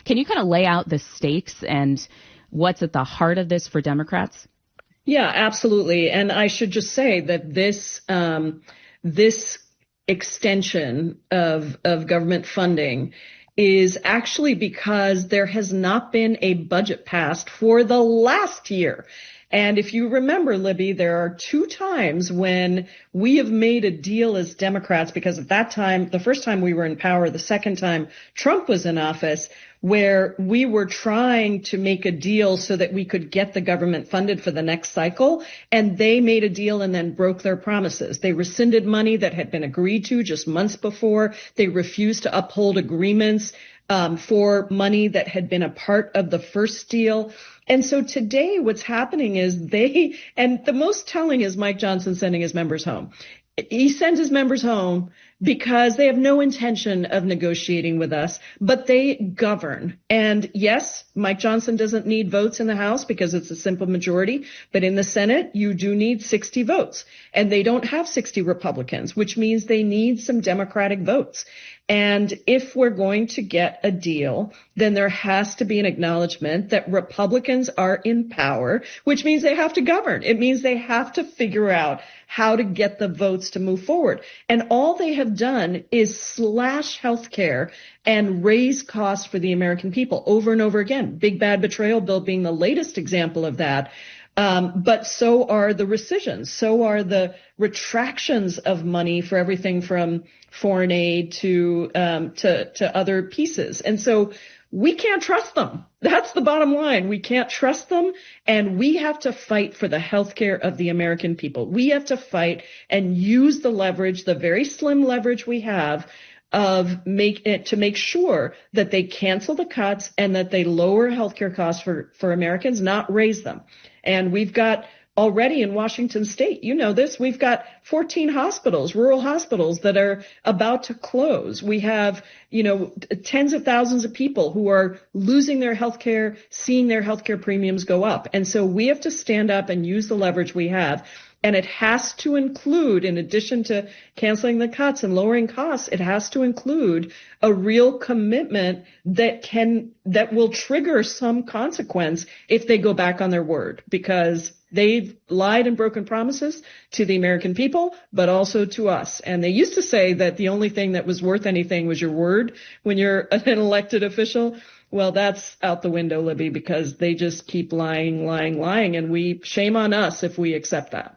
Can you kind of lay out the stakes and what's at the heart of this for Democrats? Yeah, absolutely. And I should just say that this extension of government funding is actually because there has not been a budget passed for the last year. And if you remember, Libby, there are two times when we have made a deal as Democrats, because at that time, the first time we were in power, the second time Trump was in office, where we were trying to make a deal so that we could get the government funded for the next cycle. And they made a deal and then broke their promises. They rescinded money that had been agreed to just months before. They refused to uphold agreements for money that had been a part of the first deal. And so today what's happening is and the most telling is Mike Johnson sending his members home. He sends his members home because they have no intention of negotiating with us, but they govern. And yes, Mike Johnson doesn't need votes in the House because it's a simple majority, but in the Senate, you do need 60 votes. And they don't have 60 Republicans, which means they need some Democratic votes. And if we're going to get a deal, then there has to be an acknowledgement that Republicans are in power, which means they have to govern. It means they have to figure out how to get the votes to move forward. And all they have done is slash healthcare and raise costs for the American people over and over again. Big bad betrayal bill being the latest example of that. But so are the rescissions. So are the retractions of money for everything from foreign aid to other pieces. And so we can't trust them. That's the bottom line. We can't trust them. And we have to fight for the health care of the American people. We have to fight and use the leverage, the very slim leverage we have to make sure that they cancel the cuts and that they lower healthcare costs for Americans, not raise them. And we've got already in Washington state, you know this, we've got 14 hospitals, rural hospitals that are about to close. We have, tens of thousands of people who are losing their health care, seeing their health care premiums go up. And so we have to stand up and use the leverage we have. And it has to include, in addition to canceling the cuts and lowering costs, it has to include a real commitment that will trigger some consequence if they go back on their word, because they've lied and broken promises to the American people, but also to us. And they used to say that the only thing that was worth anything was your word when you're an elected official. Well, that's out the window, Libby, because they just keep lying, and shame on us if we accept that.